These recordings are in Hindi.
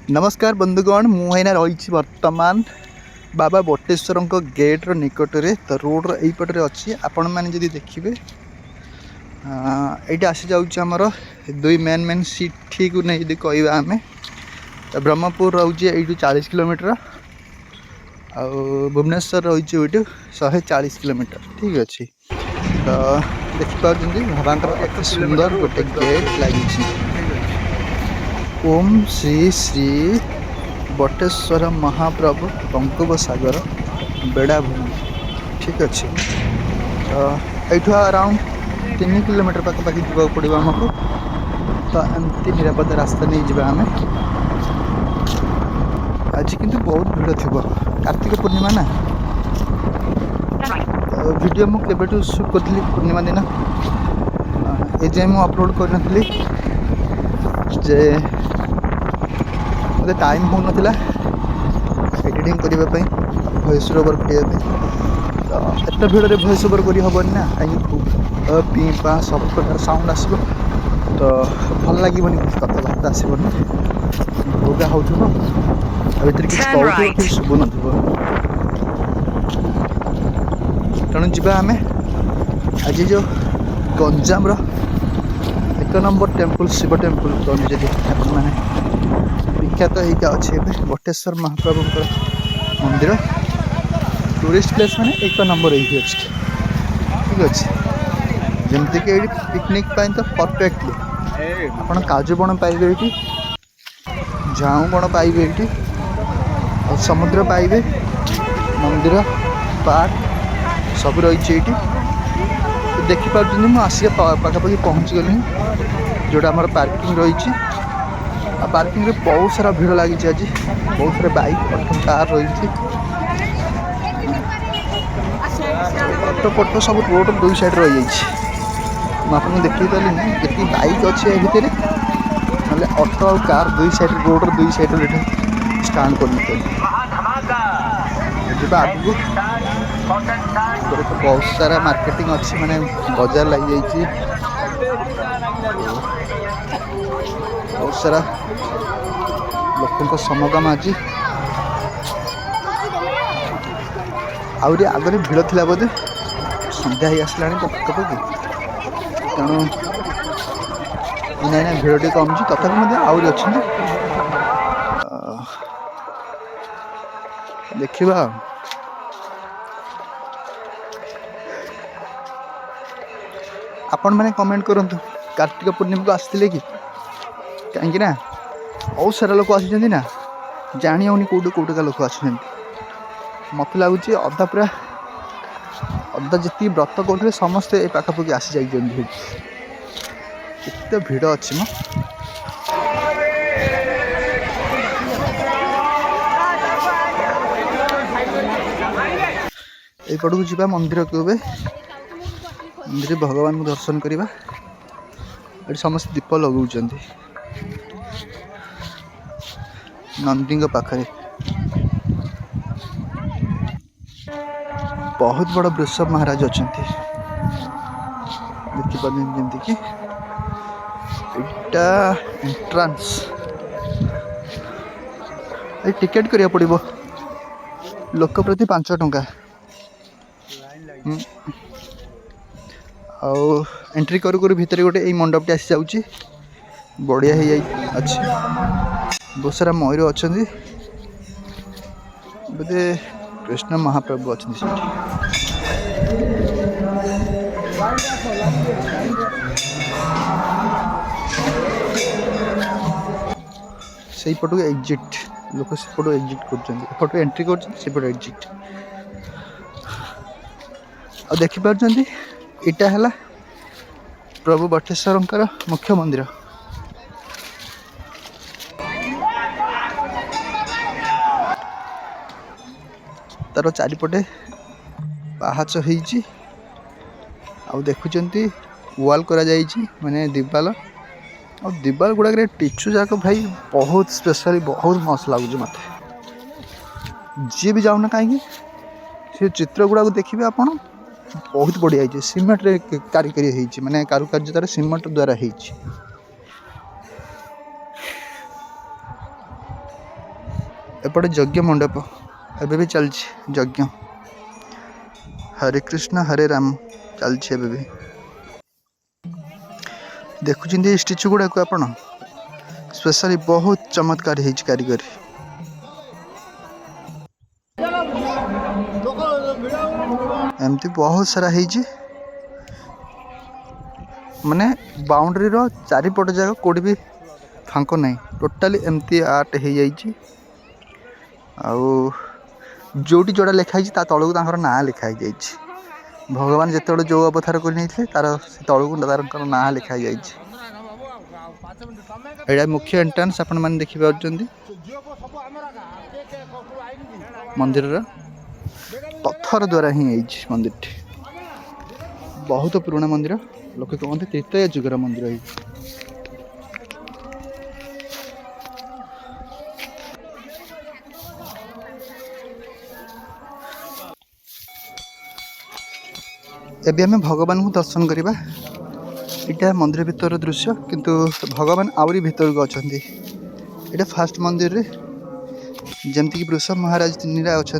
नमस्कार बंधुगण मुझे रही बर्तमान बाबा बटेश्वर गेट्र निकटरे तो रोड्र यहीपटे अच्छी आपण मैंने जब देखिए ये आसी जामर दुई मेन सिटी को नहीं कह आम तो ब्रह्मपुर रोचे यू 40 किलोमीटर आ भुवनेश्वर रही 140 किलोमीटर ठीक अच्छे तो देखिए बाबा सुंदर गोटे गेट लगी ओम श्री श्री बटेश्वर महाप्रभु बंगोपसागर बेड़ाभूमि ठीक अच्छे तो यू अराउंड 3 किलोमीटर पाखापाखि जावाक पड़ो आमको तो एमती निरापद रास्ता नहीं जावा आम आज किंतु बहुत भीड़ थी कार्तिक पूर्णिमा ना तो वीडियो मुझे शूट करी पूर्णिमा दिन ए जाए मुझे अपलोड कर जे मत टाइम हो ना एडिटिंग करने वॉइस ओवर करने तो एत भिड़े वॉइस ओवर कर हेनी ना कहीं पी पा सब प्रकार साउंड आसो तो भल लगे कथबार्ता आसबनी भोगा हो भितर किसी कहूँ शुभु न तेणु जा आम आज जो गंजाम एक नंबर टेम्पल शिव टेम्पल कहूँ जब मैंने विख्यात यहाँ अच्छे बटेश्वर महाप्रभु मंदिर टूरिस्ट प्लेस मैंने एक नंबर ये अच्छे ठीक अच्छे जमती कि ये पिकनिक तो परफेक्टली आप काजू बण पाइबे ये झाऊ बण पाइबे ये और समुद्र पाइबे मंदिर पार्क सब रही देखिपुर मुझे आसिक पाखापाखि पहुँची गली जोटा आम पार्किंग रही पार्किंग रे बहुत सारा भीड़ लगी आज बहुत सारा बाइक ऑटो कार रही ऑटो पटो सब रोड दुई साइड रही आपको देखी पारे जी बाइक अच्छे भितर ना ऑटो और कार दुई साइड रोड दुई साइड स्टाण कर आगू बहुत सारा मार्केटिंग अच्छी माने बाजार लगी बहुत सारा लोक समागम आज आहरी आगे भिड़ थी बोधे सन्ध्या ही आसला पाखापाखि तेणु ना भिड़ टी कमी तथापि आहरी अच्छा देखा आपण मैंने कमेंट करूँ कार्तिक पूर्णिमा को आसते कि कहीं ना बहुत सारा लोक आसी ना जानी होनी कौट कौटका लोक आस मत लगुच अधा पूरा अधा जी व्रत कौटे समस्ते ये पाखापाखि आसी जाइए भिड़ अच्छी यपट को जा मंदिर को मंदिर भगवान को दर्शन करवा ये समस्त दीप लगाऊँ नंदी पाखे बहुत बड़ वृषभ महाराज अच्छा देखिए जमी कि एंट्रांस टिकेट करिया पड़ो लोक प्रति 5 टंका आउ एंट्री करू करू भितर गोटे यही मंडपटे आसी जाऊँगी बढ़िया है अच्छे बहुत सारा मयूर अच्छा बोधे कृष्ण महाप्रभु अच्छा से पट को एग्जिट लोक सेपट एग्जिट करपट एंट्री कर एग्जिट आ देखिपुर इटा है प्रभु बटेश्वर मुख्य मंदिर तार चारिपटे पाहाच होती देखुं वाल करा माने दिवाल और दिवाल गुड़ाक टिचू जाक भाई बहुत स्पेशली बहुत मस्त लगुच मत जी भी जाऊना कहीं से चित्र गुड़ाक देखिए आपड़ बहुत बढ़िया है सीमेंट रे कारीगरी होती माने कारुकार्य तार सीमेंट द्वारा होती एपटे यज्ञ मंडप एबे भी चलछि यज्ञ हरे कृष्ण हरे राम चलछि एबे भी देखुछिंदी स्टैचू गुडा को आपण स्पेशली बहुत चमत्कार है कारीगरी एमती बहुत सारा है माने बाउंड्री रो चारिपट जगह कोड़ी भी फांक नहीं टोटाली एमती आर्ट हो जाइए जोटी जोड़ा लिखाई तलू ना लिखाई जाइए भगवान जिते जो अवतार कर तार तलू तार ना लिखाई जाइए यहाँ मुख्य एंट्रांस आपण मैंने देखिपुं मंदिर पत्थर द्वारा ही मंदिर बहुत पुराना मंदिर लोक कहते त्रेतया जुगर मंदिर है एबे हमें भगवान को दर्शन करवा इटा मंदिर भीतर दृश्य किंतु भगवान आउरी भीतर को अच्छा ये फास्ट मंदिर रे जमती कि वृषभ महाराज तीनटा अच्छा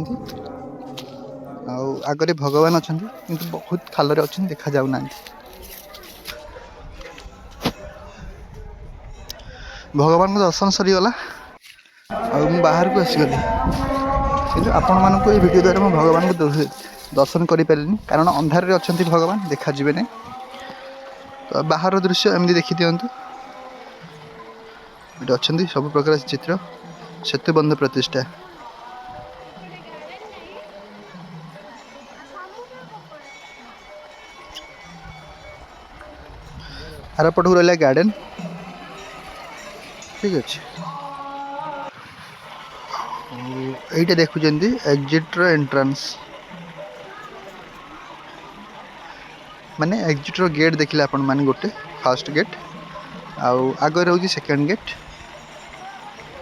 आगरे भगवान अच्छा किंतु बहुत खालरे अच्छा देखा जाऊना भगवान को दर्शन सरीगला बाहर को आसीगली कि आपण मानक ये वीडियो द्वारा मैं भगवान को दर्शन कर पारे कारण अंधार अच्छा भगवान देखा जी नहीं तो बाहर दृश्य एमती देखी दिंतु ये अच्छा सब प्रकार चित्र सेतुबंध प्रतिष्ठा आरपट को रहा गार्डन ठीक अच्छे यहीटा देखुं एग्जिट्र एंट्रांस माने एग्जिट्र गेट देखिले आपण माने गोटे फर्स्ट गेट आगे रोज सेकेंड गेट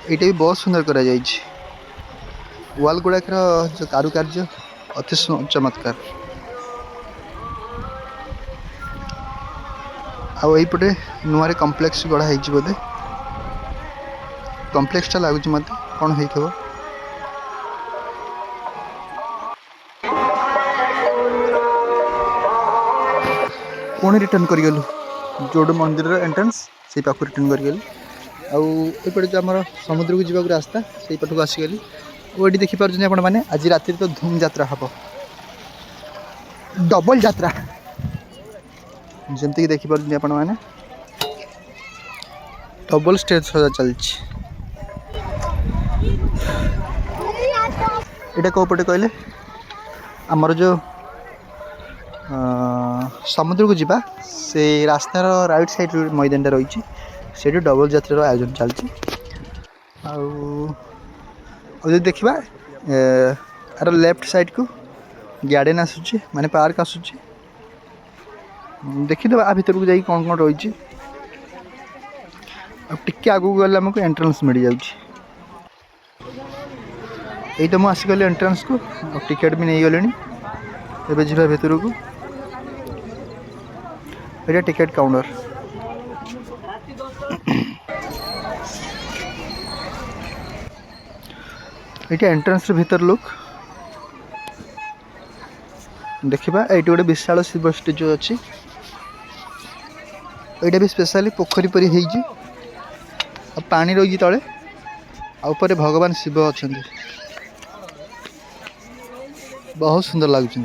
यहाँ भी बहुत सुंदर करा जाइए वाल गुड़ाक जो कारुकार्य अति चमत्कार आईपटे नुआ कम्प्लेक्स गढ़ा बोधे कम्प्लेक्सटा लगुच मत कौन हो पुणी रिटर्न करगलु जोड़ मंदिर एंट्रेंस से पाख रिटर्न करगलु आईपटे जो आम समुद्र को जावाक रास्ता से पट को आसीगली और ये देखिपुर आपण मैंने आज राति तो धूम यात्रा हम डबल यात्रा जमती देखिपुर आपण मैंने डबल स्टेज सजा चलछि यहाँ कौ पटे कहले आमर जो समुद्र को जीवा से रास्तार राइट साइड मैदान रही से डबल यात्रा आयोजन चलती देखा यार लेफ्ट साइड को गार्डन आसूची माने पार्क आसूची देखीदे आ भीतर को जाई कौन कौन रही टिके आगू गले आमको एंट्रेंस मिल जाऊँगी यही तो मुझे आसीगली एंट्रेंस को टिकेट भी नहीं गले एवं जा भीतर को ये टिकेट काउंटर ये एंट्रेंस भीतर लुक देखा ये गोटे विशाल शिव स्टेचू अच्छी यहाँ भी स्पेशली पोखरी परी हो पानी रही तले आउपर भगवान शिव अच्छा बहुत सुंदर लगुच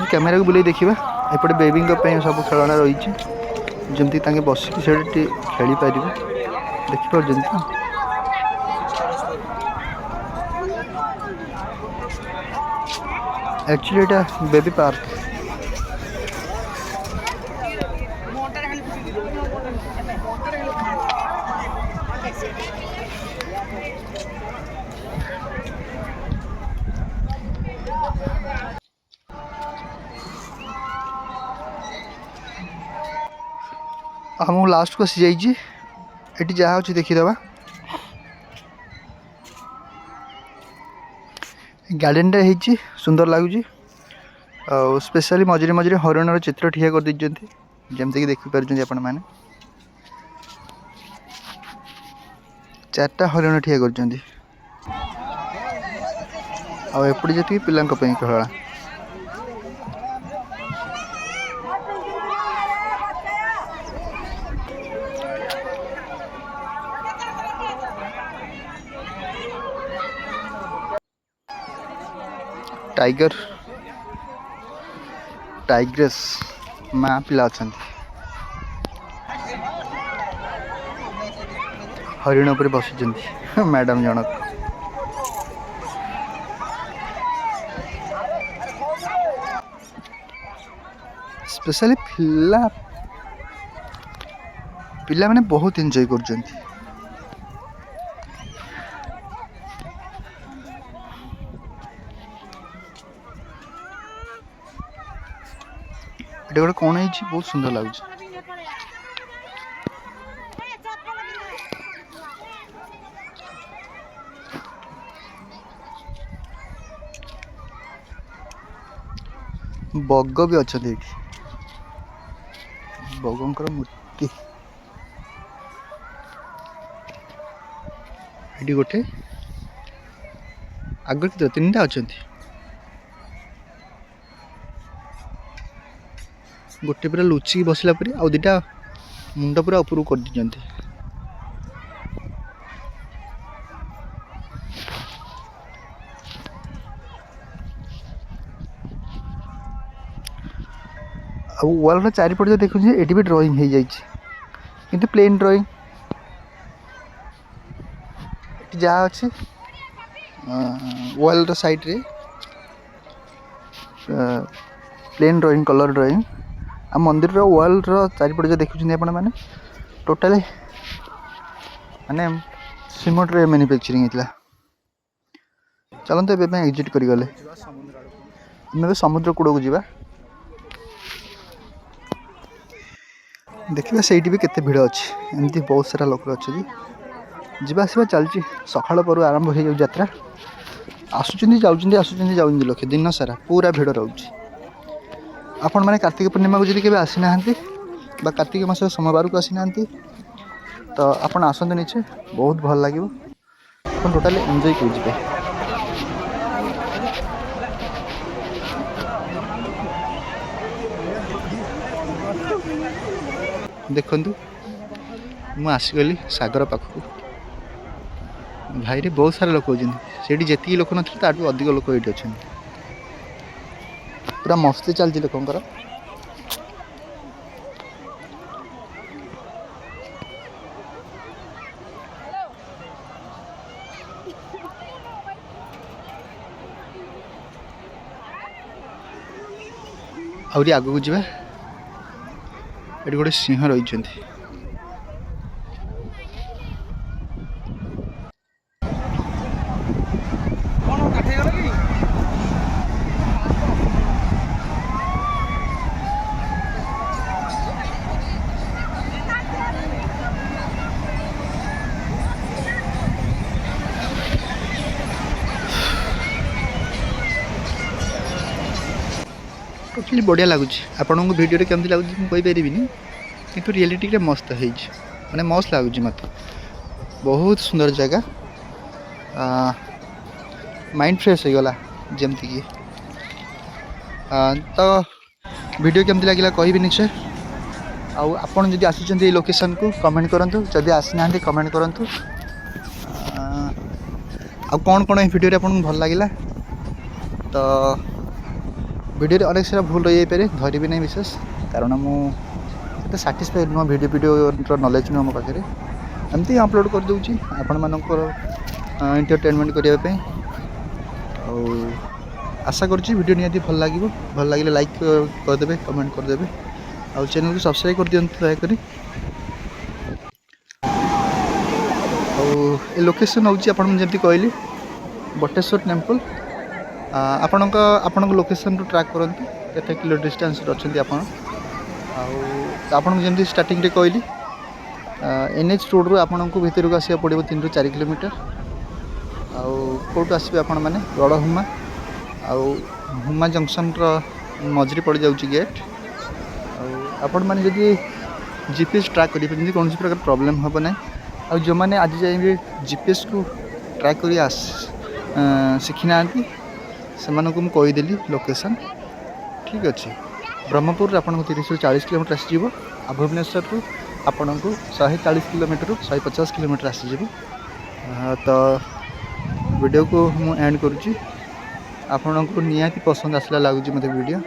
कैमेरा को बुले देखा एपटे बेबी सब खेलना रही जमती बसिक खेल पारे देखिपुर एक्चुअली এটা बेबी पार्क हम लास्ट को आसी जाइए ये जहाँ अच्छी देखीदे गार्डन टा सुंदर लगुच ଆଉ ସ୍ପେଶାଲି ମଝିରେ ମଝିରେ ହରିଣର ଚିତ୍ର ଠିଆ କରିଦେଇଛନ୍ତି ଯେମିତିକି ଦେଖିପାରୁଛନ୍ତି ଆପଣମାନେ। 4ଟା ହରିଣ ଠିଆ କରିଛନ୍ତି। ଆଉ ଏପଟେ ଯେତିକି ପିଲାଙ୍କ ପାଇଁ ଖେଳଣା। टाइग्रेस माँ पिला अछंती। हरिण पर बसुଛନ୍ତି मैडम जनक। स्पेशली पिला माने बहुत एंजॉय करछंती। एटा गोटे कौन है बहुत सुंदर लगुच। बग भी अच्छा ये बगंकर मूर्ति ये गोटे आगे तो 3टा अच्छा गोटे पूरा लुचिक बसला परी आ 2टा मुंड पूरा ऊपर कर दीजिए। वाल चारिपट जो देखुचे ये भी ड्राइंग हो जाए कि प्लेन ड्राइंग जहाँ अच्छे वाल साइड रे प्लेन ड्राइंग कलर ड्राइंग आ मंदिर वाल चारिपट जो देखुं आपण मैंने टोटाली माने सीमेंट रे मैन्युफैक्चरिंग होता। चलते एग्जिट कर गले समुद्र कूड़ को जावा देखिए से भी केते भिड़ अच्छी एमती बहुत सारा लोक अच्छे जावासवा चलती सकाल पर आरंभ हो जाऊ यात्रा आसुचंदी जाऊँ लोके दिन सारा पूरा भिड़ रोचे। आपण मैंने कार्तिक पूर्णिमा को जब आसी ना कार्तिक मास सोमवार को आसी ना तो आपण आसते नीचे बहुत भल लगे टोटाली एंजॉय कर देखु मु आसीगली सागर पाखक भाई रे बहुत सारा लोक होती जी लोक नथिले ताठू अधिक लोक ये अच्छा पूरा मस्ती चलती लोकंकर। आहरी आगू जावा ये गोटे सिंह रही टोटली बढ़िया लगुच। आपण को वीडियो केमती लगुच मुझे पारिनी कि रियलिटी रे मस्त है माने मस्त लगुच मत बहुत सुंदर जगह माइंड फ्रेश हो गला जमती कि तो वीडियो केमती लगे कहि निश्चय आपन जदि आसी लोकेशन को कमेंट करंतु जदि आसी ना कमेंट करंतु आ कौन कौन वीडियो रे आपन भल लागिला तो वीडियो अनेक सारा भूल रही पारे धरी भी नहीं विशेष कारण मुझे साटिस्फाइड नुह वीडियो नॉलेज नुह मो पाखे एमती अपलोड कर दूची आपण मानकर एंटरटेनमेंट करने आशा करुँची वीडियो निहाती भल लगे लाइक करदे कमेंट करदे और चैनल को सब्सक्राइब कर दियंतु दयाकरी। और लोकेशन हूँ आपड़ी कहली बटेश्वर टेम्पल आपण लोकेशन रू ट्रैक करंतु केते किलो डिस्टेंस अच्छे आपन जमी स्टार्टिंग रे कहली NH रोड रू आपन को भीतर को आसा पड़ो 3 ରୁ 4 किलोमीटर आउट आसबे आपण मैंने गड़हुमा हुमा जंक्शन मझे पड़ जाऊँगी गेट आपण मैंने जदि जीपीएस ट्रैक करेंगे कौन प्रकार प्रोब्लेम हम ना आ जो मैंने आज जाए जीपीएस को ट्रैक कर शिखी ना से मुझेदेली लोकेशन ठीक अच्छे ब्रह्मपुर आपको 30 ରୁ 40 किलोमीटर आसीज आ भुवनेश्वर रु आपन को 140 किलोमीटर 150 किलोमीटर आसीज तो वीडियो को मु एंड करुच्ची आपन को निहाती पसंद आसला लगुच मत वीडियो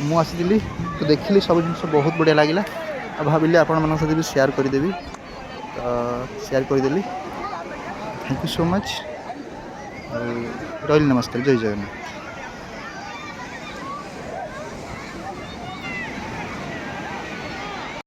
मु आसी तो देखिली सब जिन बहुत बढ़िया लगे भाविली आपण मन सहित भी शेयर करदेवी तो शेयर करदेली थैंक यू सो मच रही नमस्कार जय जगन्नाथ।